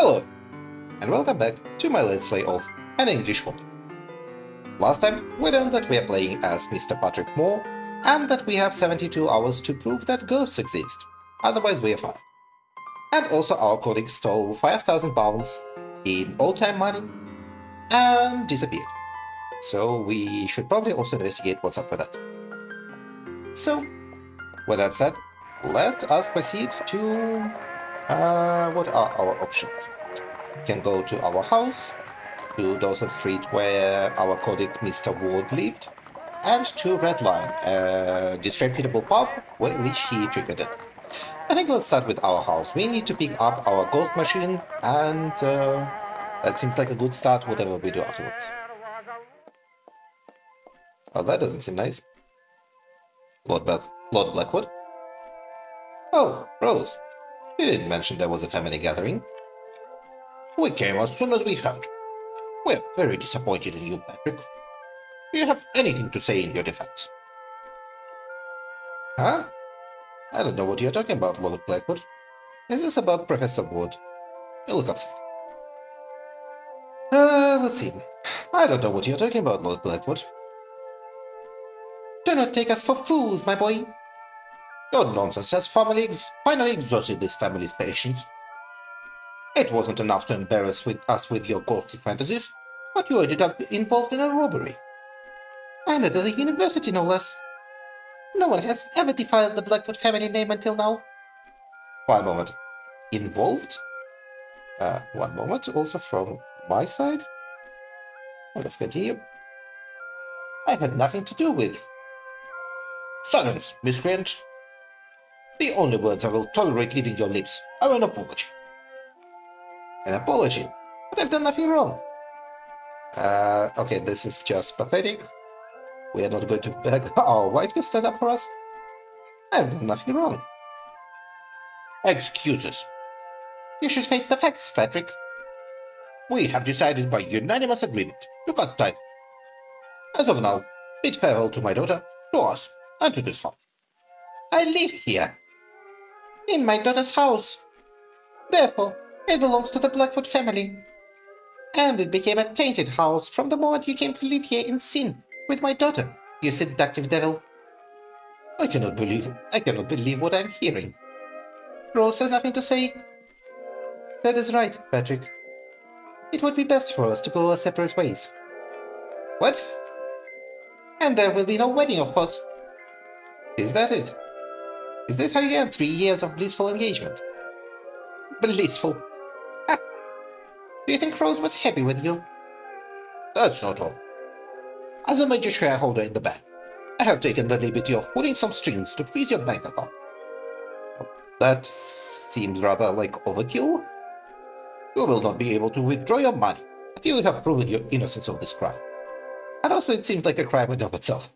Hello, and welcome back to my Let's Play of An English Hobby. Last time, we learned that we are playing as Mr. Patrick Moore, and that we have 72 hours to prove that ghosts exist, otherwise we are fired. And also our colleague stole 5,000 pounds in old-time money and disappeared. So we should probably also investigate what's up with that. So, with that said, let us proceed to... what are our options? We can go to our house, to Dawson Street where our colleague Mr. Ward lived, and to Red Lion, a disreputable pub which he frequented. I think let's start with our house. We need to pick up our ghost machine, and that seems like a good start, whatever we do afterwards. Oh, that doesn't seem nice. Lord Blackwood? Oh, Rose. You didn't mention there was a family gathering. We came as soon as we heard. We're very disappointed in you, Patrick. Do you have anything to say in your defense? Huh? I don't know what you're talking about, Lord Blackwood. Is this about Professor Ward? You look upset. Let's see. I don't know what you're talking about, Lord Blackwood. Do not take us for fools, my boy. Your nonsense has finally exhausted this family's patience. It wasn't enough to embarrass us with your ghostly fantasies, but you ended up involved in a robbery. And at the university, no less. No one has ever defiled the Blackwood family name until now. One moment. Involved? One moment, also from my side. Let's continue. I had nothing to do with... Silence, miscreant! The only words I will tolerate leaving your lips are an apology. An apology? But I've done nothing wrong. Okay, this is just pathetic. We are not going to beg our wife to stand up for us. I've done nothing wrong. Excuses. You should face the facts, Patrick. We have decided by unanimous agreement to cut ties. As of now, bid farewell to my daughter, to us, and to this house. I live here. In my daughter's house. Therefore, it belongs to the Blackwood family. And it became a tainted house from the moment you came to live here in sin with my daughter, you seductive devil. I cannot believe what I'm hearing. Rose has nothing to say. That is right, Patrick. It would be best for us to go our separate ways. What? And there will be no wedding, of course. Is that it? Is this how you end 3 years of blissful engagement? Blissful. Ah. Do you think Rose was happy with you? That's not all. As a major shareholder in the bank, I have taken the liberty of pulling some strings to freeze your bank account. That seems rather like overkill. You will not be able to withdraw your money until you have proven your innocence of this crime. And also it seems like a crime in of itself.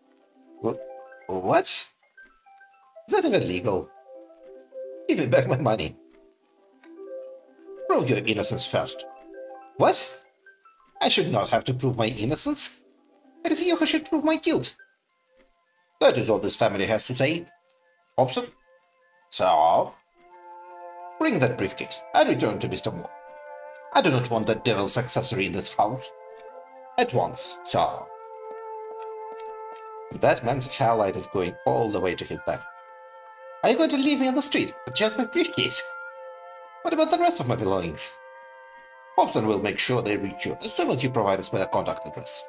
What? Is that even legal? Give me back my money. Prove your innocence first. What? I should not have to prove my innocence? It is you who should prove my guilt. That is all this family has to say. Hobson? Sir? Bring that briefcase and return to Mr. Moore. I do not want that devil's accessory in this house. At once, sir. That man's hairlight is going all the way to his back. Are you going to leave me on the street with just my briefcase? What about the rest of my belongings? Hobson will make sure they reach you as soon as you provide us with a contact address.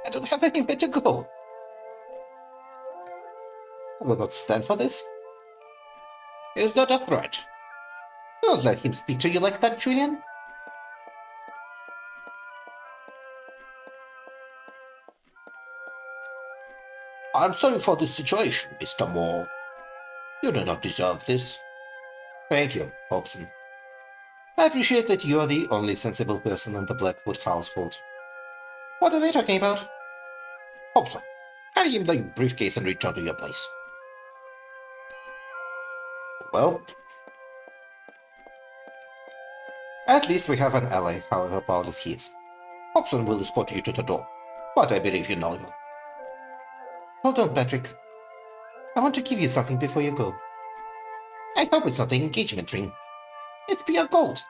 I don't have anywhere to go. I will not stand for this. Is that a threat? Don't let him speak to you like that, Julian. I'm sorry for this situation, Mr. Moore. You do not deserve this. Thank you, Hobson. I appreciate that you are the only sensible person in the Blackwood household. What are they talking about? Hobson, carry him the briefcase and return to your place. Well, at least we have an ally, however powerless he is. Hobson will escort you to the door, but I believe you know him. Hold on, Patrick. I want to give you something before you go. I hope it's not the engagement ring. It's pure gold.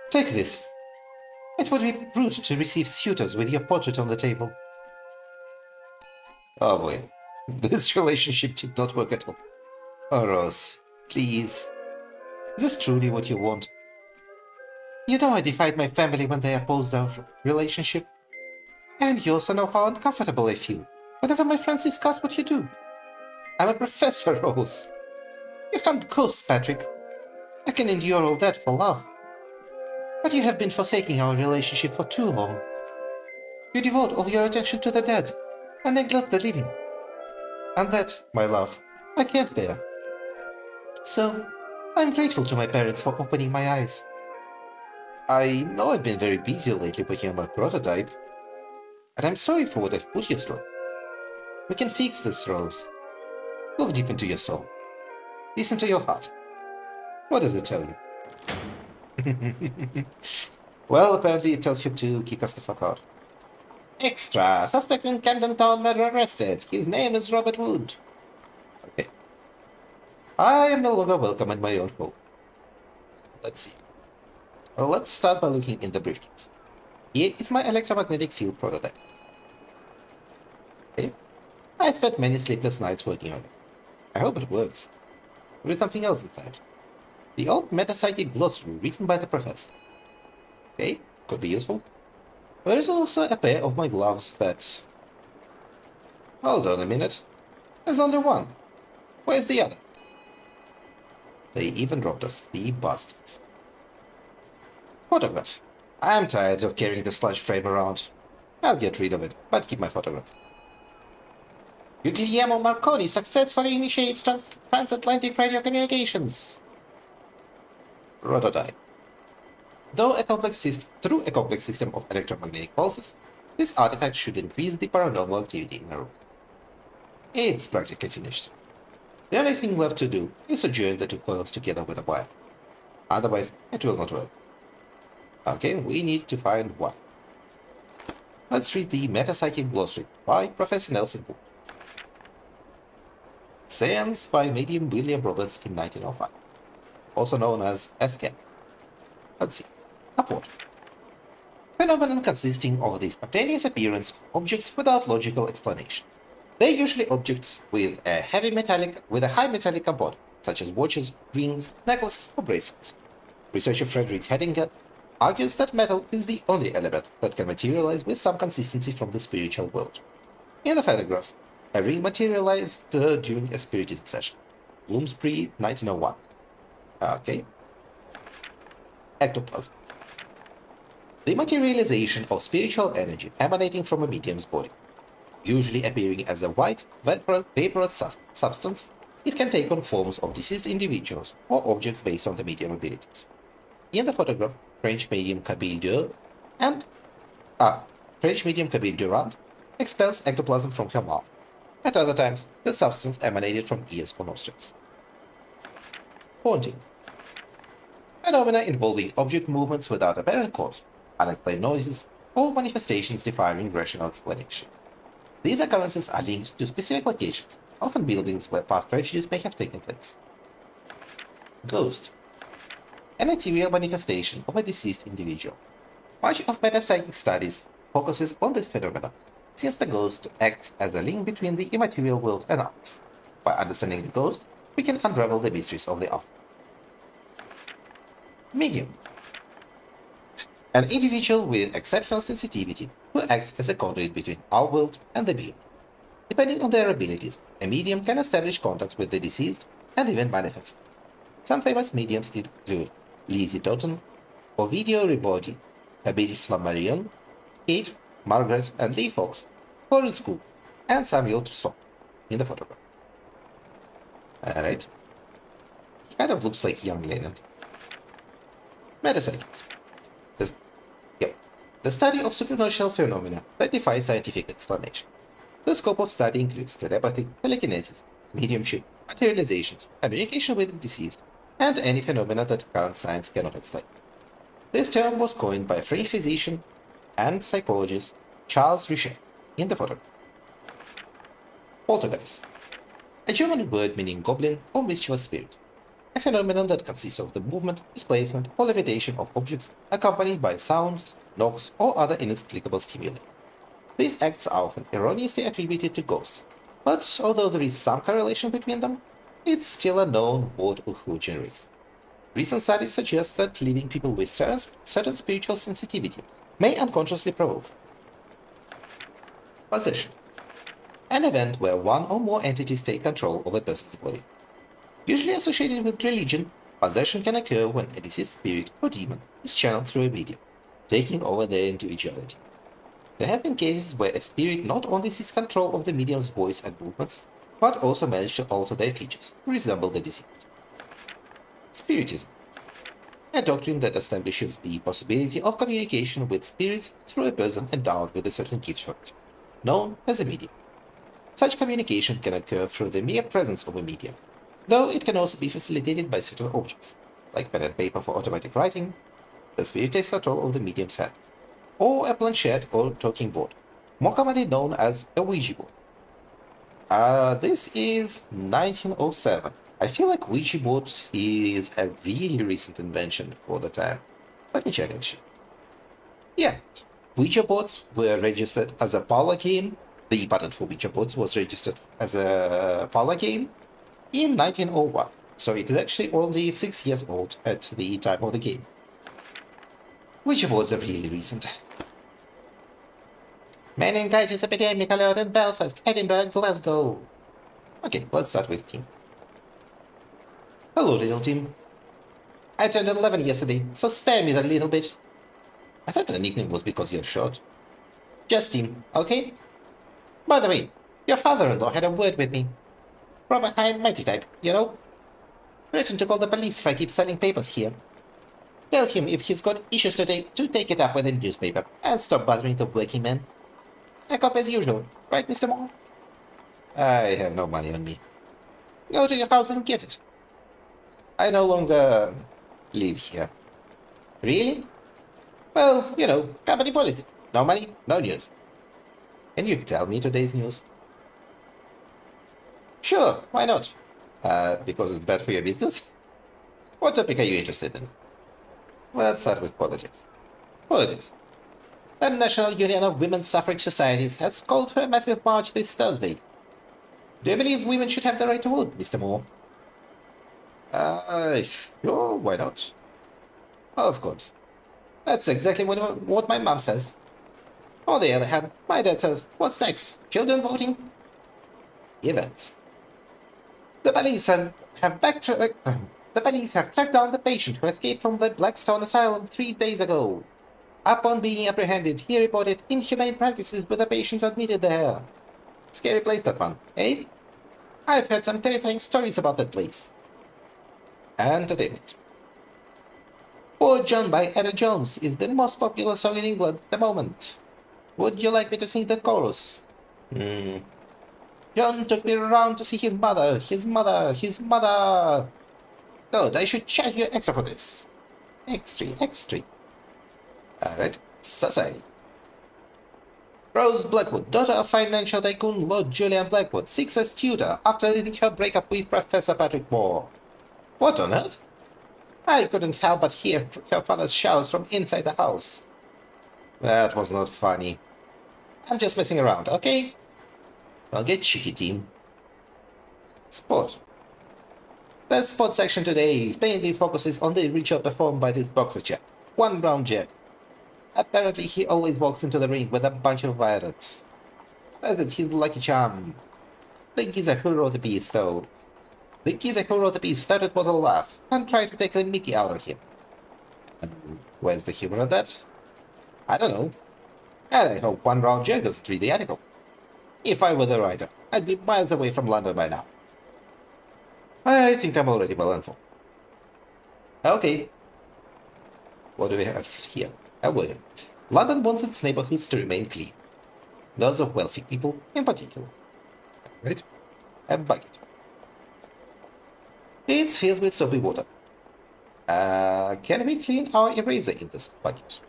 Take this. It would be rude to receive suitors with your portrait on the table. Oh boy, this relationship did not work at all. Oh, Rose, please. Is this truly what you want? You know I defied my family when they opposed our relationship. And you also know how uncomfortable I feel whenever my friends discuss what you do. I'm a professor, Rose. You can't ghost, Patrick. I can endure all that for love. But you have been forsaking our relationship for too long. You devote all your attention to the dead and neglect the living. And that, my love, I can't bear. So, I'm grateful to my parents for opening my eyes. I know I've been very busy lately working on my prototype, and I'm sorry for what I've put you through. We can fix this, Rose. Look deep into your soul. Listen to your heart. What does it tell you? Well, apparently it tells you to kick us the fuck out. Extra! Suspect in Camden Town murder arrested. His name is Robert Wood. Okay. I am no longer welcome in my own home. Let's see. Well, let's start by looking in the briefcase. Here is my electromagnetic field prototype. Okay. I spent many sleepless nights working on it. I hope it works. There is something else inside. The old metapsychic glossary written by the professor. Okay, could be useful. There is also a pair of my gloves that... Hold on a minute. There's only one. Where's the other? They even robbed us, the bastards. Photograph. I'm tired of carrying the sludge frame around. I'll get rid of it, but keep my photograph. Guglielmo Marconi successfully initiates transatlantic radio communications. Prototype. Through a complex system of electromagnetic pulses, this artifact should increase the paranormal activity in a room. It's practically finished. The only thing left to do is to join the two coils together with a wire. Otherwise, it will not work. Okay, we need to find why. Let's read the Metapsychic Glossary by Professor Nelson Wood. Science by medium William Roberts in 1905, also known as SCAN. Let's see. Apport. Phenomenon consisting of the spontaneous appearance of objects without logical explanation. They are usually objects with a high metallic component, such as watches, rings, necklaces, or bracelets. Researcher Frederick Hedinger argues that metal is the only element that can materialize with some consistency from the spiritual world. In the photograph, a ring materialized during a spiritism session. Bloomsbury, 1901. Okay. Ectoplasm. The materialization of spiritual energy emanating from a medium's body. Usually appearing as a white, vaporous substance, it can take on forms of deceased individuals or objects based on the medium abilities. In the photograph, French medium Camille Durand expels ectoplasm from her mouth. At other times, the substance emanated from ears or nostrils. Haunting. Phenomena involving object movements without apparent cause, unexplained noises, or manifestations defying rational explanation. These occurrences are linked to specific locations, often buildings where past tragedies may have taken place. Ghost. An ethereal manifestation of a deceased individual. Much of metapsychic studies focuses on this phenomenon, since the ghost acts as a link between the immaterial world and ours. By understanding the ghost, we can unravel the mysteries of the afterlife. Medium. An individual with exceptional sensitivity who acts as a conduit between our world and the beyond. Depending on their abilities, a medium can establish contact with the deceased and even manifest. Some famous mediums include Lizzie Totten, Ovidio Ribodi, Abel Flammarion, Kate, Margaret, and Lee Fox, Lawrence Cook, and Samuel Toussaint in the photograph. Alright. He kind of looks like young Lennon. Metapsychics. The study of supernatural phenomena that defy scientific explanation. The scope of study includes telepathy, telekinesis, mediumship, materializations, communication with the deceased, and any phenomena that current science cannot explain. This term was coined by French physician and psychologist Charles Richet in the photograph. Poltergeist. A German word meaning goblin or mischievous spirit. a phenomenon that consists of the movement, displacement, or levitation of objects accompanied by sounds, knocks, or other inexplicable stimuli. These acts are often erroneously attributed to ghosts, but although there is some correlation between them, it's still unknown what or who generates them. Recent studies suggest that living people with certain spiritual sensitivity may unconsciously provoke possession, an event where one or more entities take control of a person's body. Usually associated with religion, possession can occur when a deceased spirit or demon is channeled through a medium, taking over their individuality. There have been cases where a spirit not only seized control of the medium's voice and movements, but also managed to alter their features to resemble the deceased. Spiritism, a doctrine that establishes the possibility of communication with spirits through a person endowed with a certain gift for it, known as a medium. Such communication can occur through the mere presence of a medium, though it can also be facilitated by certain objects, like pen and paper for automatic writing. The spirit takes control of the medium's head, or a planchette or talking board, more commonly known as a Ouija board. This is 1907. I feel like Ouija board is a really recent invention for the time. Let me check actually. Yeah, Ouija boards were registered as a parlor game. The patent for Ouija boards was registered as a parlor game in 1901, so it is actually only 6 years old at the time of the game. Ouija boards are really recent. Meningitis epidemic alert in Belfast, Edinburgh, Glasgow. Okay, let's start with Tim. Hello, little Tim. I turned 11 yesterday, so spare me that little bit. I thought the nickname was because you're short. Just Tim, okay? By the way, your father-in-law had a word with me. Proper high and mighty type, you know? Threatened to call the police if I keep selling papers here. Tell him if he's got issues today to take it up with the newspaper and stop bothering the working man. A cop as usual, right, Mr. Moore? I have no money on me. Go to your house and get it. I no longer live here. Really? Well, you know, company policy. No money, no news. Can you tell me today's news? Sure, why not? Because it's bad for your business? What topic are you interested in? Let's start with politics. Politics. The National Union of Women's Suffrage Societies has called for a massive march this Thursday. Do you believe women should have the right to vote, Mr. Moore? Sure, why not? Of course. That's exactly what my mom says. On the other hand, my dad says, what's next? Children voting? Events. The police have tracked down the patient who escaped from the Blackstone Asylum 3 days ago. Upon being apprehended, he reported inhumane practices with the patients admitted there. Scary place, that one, eh? I've heard some terrifying stories about that place. Entertainment. Poor John by Etta Jones is the most popular song in England at the moment. Would you like me to sing the chorus? John took me around to see his mother, his mother, his mother. Good, I should charge you extra for this. Extra. Alright, Society. Rose Blackwood, daughter of financial tycoon Lord Julian Blackwood, seeks as tutor after her breakup with Professor Patrick Moore. What on earth? I couldn't help but hear her father's shouts from inside the house. That was not funny. I'm just messing around, okay? Well, get cheeky, team. Sport. The sports section today mainly focuses on the ritual performed by this boxer chap, One Brown Jet. Apparently he always walks into the ring with a bunch of violets. That's his lucky charm. Think he's a hero of the piece, though. Think he's a hero of the piece thought it was a laugh, and tried to take the mickey out of him. And where's the humor of that? I don't know. And I hope One Brown Jet doesn't read the article. If I were the writer, I'd be miles away from London by now. I think I'm already well informed. Okay. What do we have here? A word. London wants its neighborhoods to remain clean. Those of wealthy people in particular. Right? A bucket. It's filled with soapy water. Can we clean our eraser in this bucket?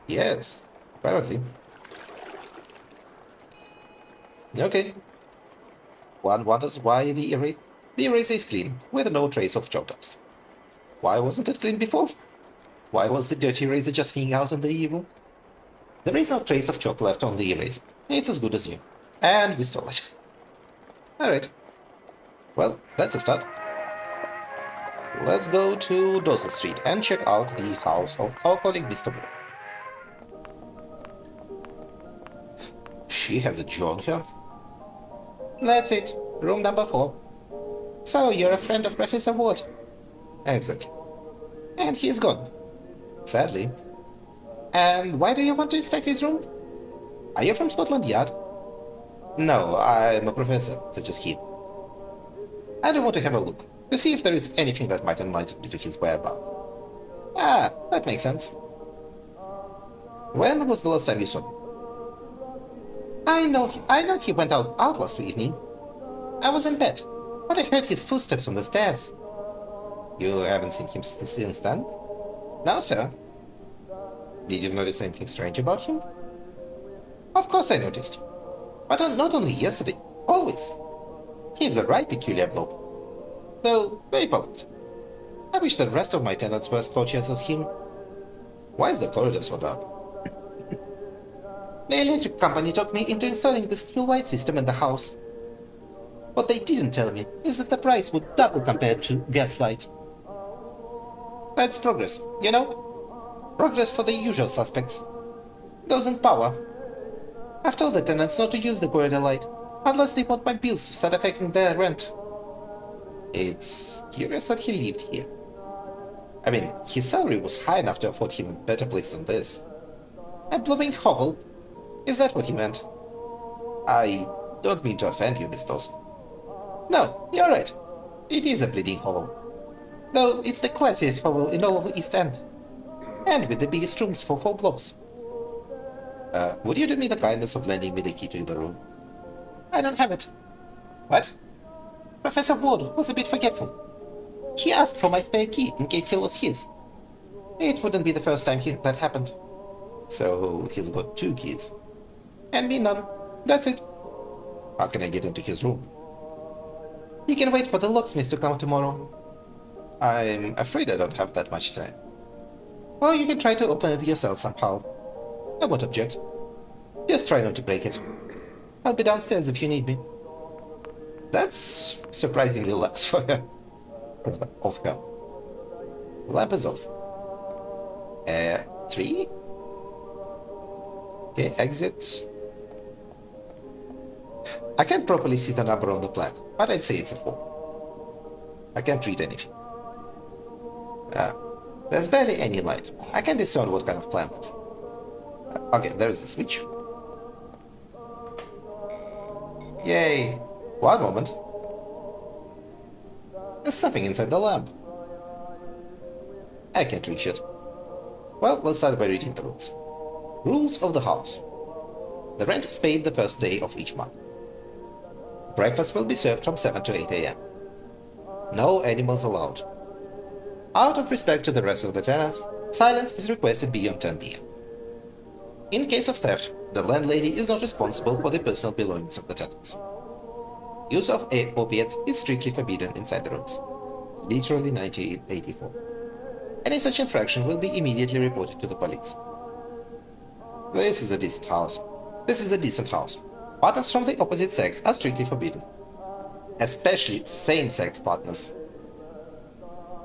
Yes, apparently. Okay. One wonders why the eraser... The eraser is clean, with no trace of chalk dust. Why wasn't it clean before? Why was the dirty eraser just hanging out in the room? There is no trace of chalk left on the eraser. It's as good as new. And we stole it. Alright. Well, that's a start. Let's go to Dawson Street and check out the house of our colleague Mr. Moore. She has a jaw on her. That's it. Room number 4. So, you're a friend of Professor Ward? Exactly. And he's gone. Sadly. And why do you want to inspect his room? Are you from Scotland Yard? No, I'm a professor, such as he. I do want to have a look, to see if there is anything that might enlighten you to his whereabouts. Ah, that makes sense. When was the last time you saw him? I know he went out last evening. I was in bed, but I heard his footsteps on the stairs. You haven't seen him since then? No, sir. Did you notice anything strange about him? Of course I noticed. But not only yesterday, always. He's a right peculiar bloke. Though very polite. I wish the rest of my tenants were as courteous as him. Why is the corridor so dark? The electric company talked me into installing this new light system in the house. What they didn't tell me is that the price would double compared to gaslight. That's progress, you know? Progress for the usual suspects. Those in power. I've told the tenants not to use the corridor light, unless they want my bills to start affecting their rent. It's curious that he lived here. I mean, his salary was high enough to afford him a better place than this. A blooming hovel? Is that what he meant? I don't mean to offend you, Miss Dawson. No, you're right. It is a bleeding hovel. Though it's the classiest hovel in all of the East End. And with the biggest rooms for 4 blocks. Would you do me the kindness of lending me the key to the room? I don't have it. What? Professor Ward was a bit forgetful. He asked for my spare key in case he lost his. It wouldn't be the first time that happened. So he's got 2 keys. And me none. That's it. How can I get into his room? You can wait for the locksmith to come tomorrow. I'm afraid I don't have that much time. Or you can try to open it yourself somehow. I won't object. Just try not to break it. I'll be downstairs if you need me. That's surprisingly lax for her. Of her. Lamp is off. 3? Okay, exit. I can't properly see the number on the plaque, but I'd say it's a 4. I can't read anything. There's barely any light. I can't discern what kind of plant it's. Okay, there's the switch. Yay! One moment. There's something inside the lamp. I can't reach it. Well, let's start by reading the rules. Rules of the house. The rent is paid the first day of each month. Breakfast will be served from 7 to 8 a.m. No animals allowed. Out of respect to the rest of the tenants, silence is requested beyond 10 p.m. In case of theft, the landlady is not responsible for the personal belongings of the tenants. Use of opiates is strictly forbidden inside the rooms. Literally 1984. Any such infraction will be immediately reported to the police. This is a decent house. This is a decent house. Partners from the opposite sex are strictly forbidden. Especially same-sex partners.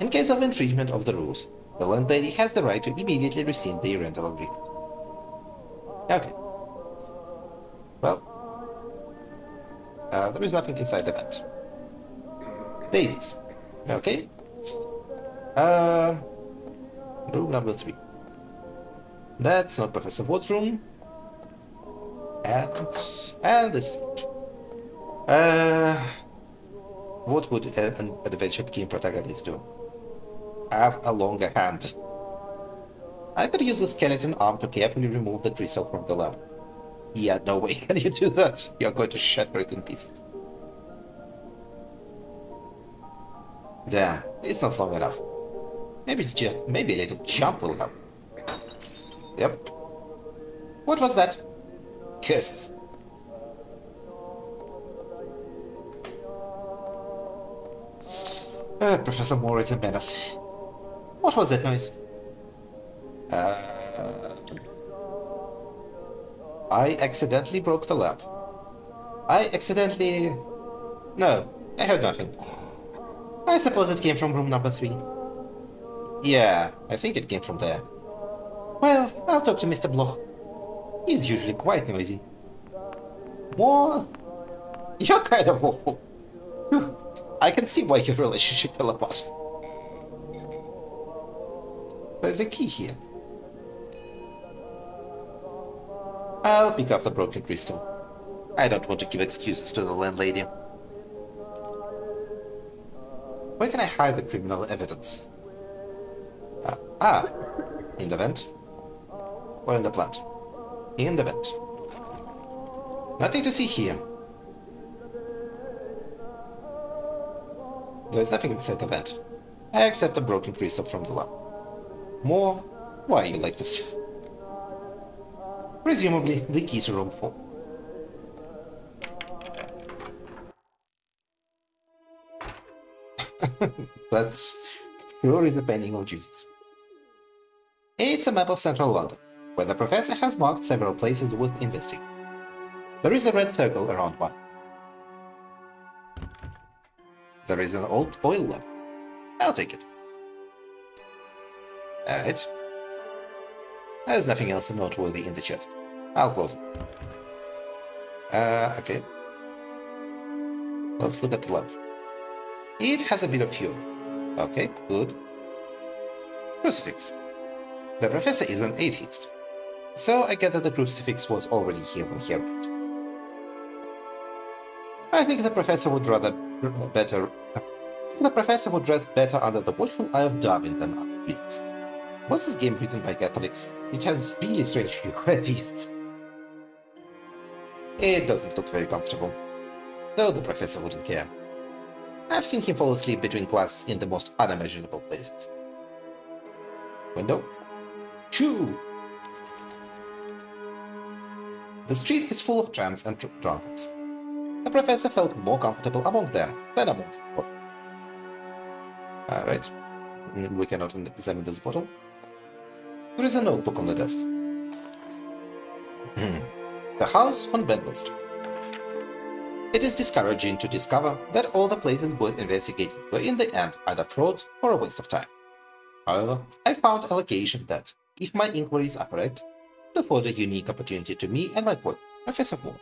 In case of infringement of the rules, the landlady has the right to immediately rescind the rental agreement. Okay. Well, there is nothing inside the vent. Daisies. Okay. Room number 3. That's not Professor Ward's room. And this. What would an adventure game protagonist do? Have a longer hand. I could use the skeleton arm to carefully remove the crystal from the lamp. Yeah, no way can you do that. You're going to shatter it in pieces. Damn, it's not long enough. Maybe a little jump will help. Yep. What was that? Curses. Professor Moore is a menace. What was that noise? I accidentally broke the lamp. No, I heard nothing. I suppose it came from room number 3. Yeah, I think it came from there. Well, I'll talk to Mr. Bloch. He's usually quite noisy. More? You're kind of awful. Whew. I can see why your relationship fell apart. There's a key here. I'll pick up the broken crystal. I don't want to give excuses to the landlady. Where can I hide the criminal evidence? In the vent? Or in the plant? In the vent. Nothing to see here. There is nothing inside the vent, except the broken crystal from the lamp. More? Why are you like this? Presumably, the key to room 4. That sure is the painting of Jesus. It's a map of central London, where the professor has marked several places worth investigating. There is a red circle around one. There is an old oil lamp. I'll take it. Alright. There's nothing else noteworthy in the chest. I'll close it. Okay. Let's look at the lamp. It has a bit of fuel. Okay, good. Crucifix. The professor is an atheist, so I gather the crucifix was already here when he arrived. I think the professor would rest better under the watchful eye of Darwin than other beings. Was this game written by Catholics? It has really strange atheists. It doesn't look very comfortable, though the professor wouldn't care. I've seen him fall asleep between classes in the most unimaginable places. Window? Shoo! The street is full of tramps and drunkards. The professor felt more comfortable among them than among people. Alright, we cannot examine this bottle. There is a notebook on the desk. The house on Benwell Street. It is discouraging to discover that all the places worth investigating were in the end either frauds or a waste of time. However, I found a location that, if my inquiries are correct, would afford a unique opportunity to me and my colleague, Professor Moore.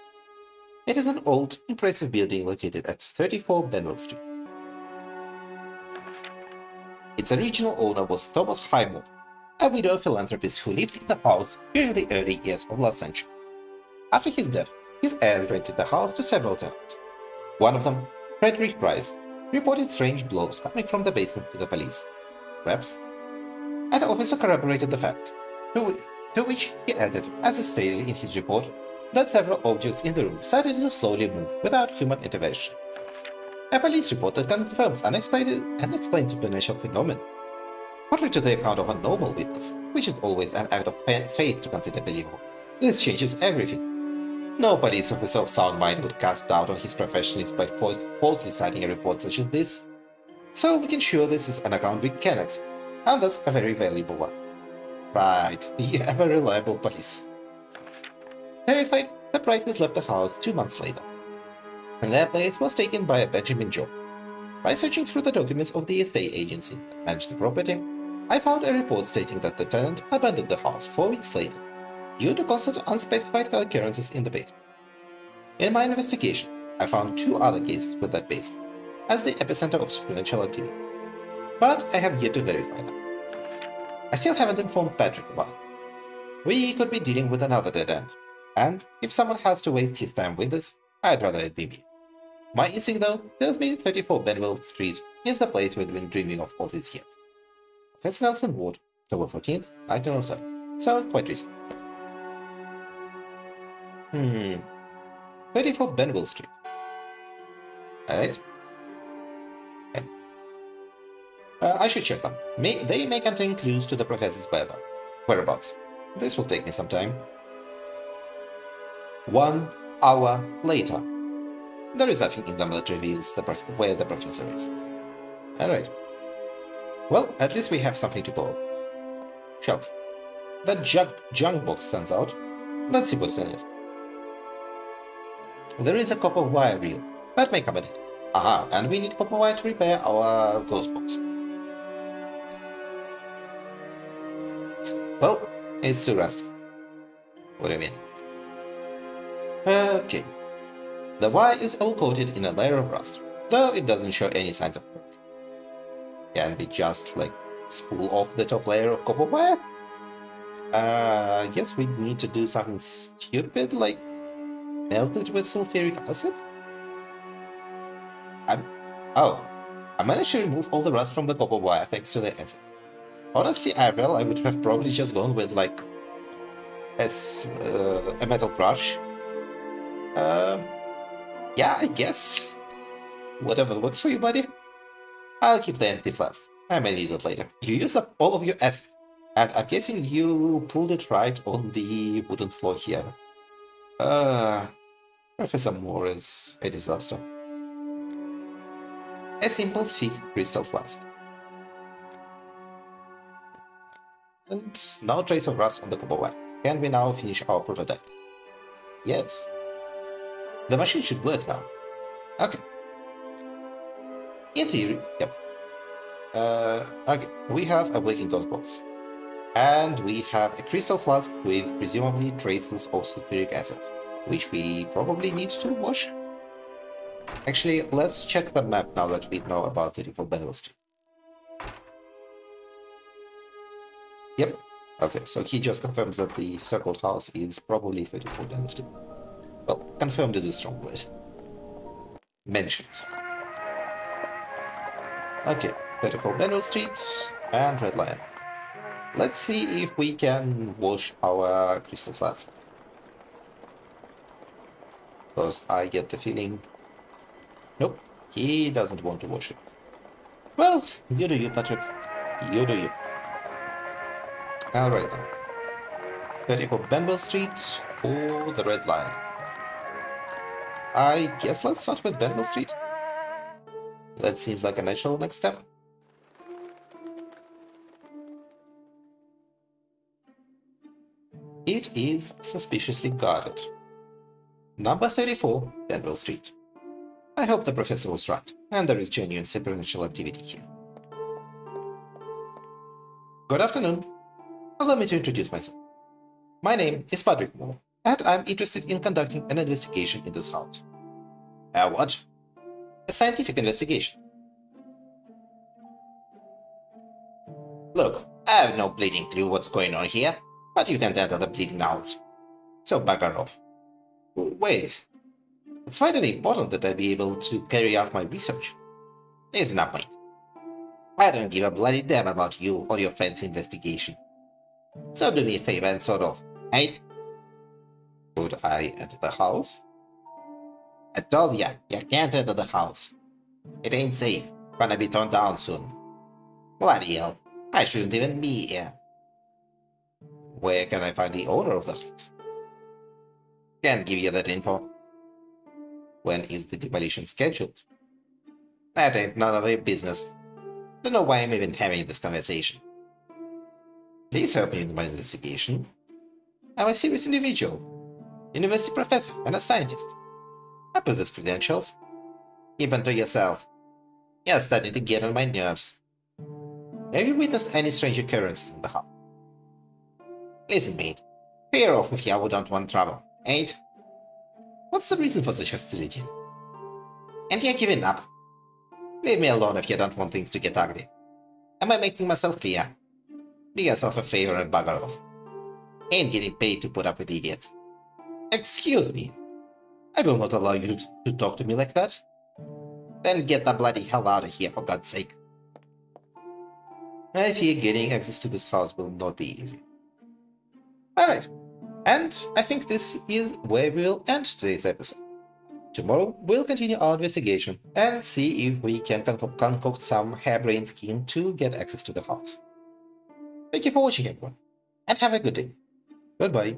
It is an old, impressive building located at 34 Benwell Street. Its original owner was Thomas Highmore, a widow philanthropist who lived in the house during the early years of last century. After his death, his heirs rented the house to several tenants. One of them, Frederick Price, reported strange blows coming from the basement to the police. Perhaps an officer corroborated the fact, to which he added, as stated in his report, that several objects in the room started to slowly move without human intervention. A police report that confirms unexplained supernatural phenomena. Contrary to the account of a normal witness, which is always an act of faith to consider believable, this changes everything. No police officer of sound mind would cast doubt on his professionalism by falsely citing a report such as this. So we can sure this is an account we can accept, and thus a very valuable one. Right, the ever-reliable police. Terrified, the Prices left the house 2 months later, and their place was taken by a Benjamin Joe. By searching through the documents of the estate agency that managed the property, I found a report stating that the tenant abandoned the house 4 weeks later, due to constant unspecified occurrences in the basement. In my investigation, I found 2 other cases with that basement as the epicenter of supernatural activity, but I have yet to verify them. I still haven't informed Patrick about it. We could be dealing with another dead end, and if someone has to waste his time with this, I'd rather it be me. My instinct, though, tells me 34 Benwell Street is the place we've been dreaming of all these years. Professor Nelson Ward, October 14th, 1907, so quite recent. 34 Benwell Street. Alright. Okay. I should check them. They may contain clues to the professor's whereabouts. This will take me some time. 1 hour later. There is nothing in them that reveals where the professor is. Alright. Well, at least we have something to go. Shelf. That junk box stands out. Let's see what's in it. There is a copper wire reel. That may come in. Aha, and we need copper wire to repair our ghost box. Well, it's too rusty. What do you mean? Okay. The wire is all coated in a layer of rust, though it doesn't show any signs of corrosion. Can we just, like, spool off the top layer of copper wire? I guess we need to do something stupid, like melt it with sulfuric acid? I managed to remove all the rust from the copper wire thanks to the acid. Honestly, I would have probably just gone with, like, a metal brush. Yeah, I guess. Whatever works for you, buddy. I'll keep the empty flask. I may need it later. You used up all of your acid, and I'm guessing you pulled it right on the wooden floor here. Professor Moore is a disaster. A simple thick crystal flask. And no trace of rust on the copper wire. Can we now finish our prototype? Yes. The machine should work now. Okay. In theory, yep. Okay, we have a working ghost box. And we have a crystal flask with presumably traces of sulfuric acid, which we probably need to wash. Actually, let's check the map now that we know about 34 Benwell Street. Yep. Okay, so he just confirms that the circled house is probably 34 Benwell Street. Well, confirmed is a strong word. Mentions. Okay, 34 Benwell Street and Red Lion. Let's see if we can wash our crystal flask. Because I get the feeling... Nope, he doesn't want to wash it. Well, you do you, Patrick. You do you. Alright then. 34 Benwell Street or the Red Lion? I guess let's start with Benwell Street. That seems like a natural next step. It is suspiciously guarded. Number 34, Benwell Street. I hope the professor was right, and there is genuine supernatural activity here. Good afternoon. Allow me to introduce myself. My name is Patrick Moore, and I'm interested in conducting an investigation in this house. What? A scientific investigation. Look, I have no bleeding clue what's going on here, but you can't enter the bleeding house. So bugger off. Wait. It's vitally important that I be able to carry out my research. Listen up, mate. I don't give a bloody damn about you or your fancy investigation. So do me a favor and sort of, right? Could I enter the house? I told ya, you can't enter the house. It ain't safe. Gonna be torn down soon. Bloody hell, I shouldn't even be here. Where can I find the owner of the house? Can't give you that info. When is the demolition scheduled? That ain't none of your business. Don't know why I'm even having this conversation. Please help me in my investigation. I'm a serious individual, university professor and a scientist. I possess credentials. Keep them to yourself. You're starting to get on my nerves. Have you witnessed any strange occurrences in the house? Listen, mate. Clear off with you, I don't want trouble, ain't? What's the reason for such hostility? And you're giving up? Leave me alone if you don't want things to get ugly. Am I making myself clear? Do yourself a favor and bugger off. Ain't getting paid to put up with idiots. Excuse me. I will not allow you to talk to me like that. Then get the bloody hell out of here, for God's sake. I fear getting access to this house will not be easy. Alright, and I think this is where we'll end today's episode. Tomorrow, we'll continue our investigation and see if we can concoct some harebrained scheme to get access to the house. Thank you for watching, everyone, and have a good day. Goodbye.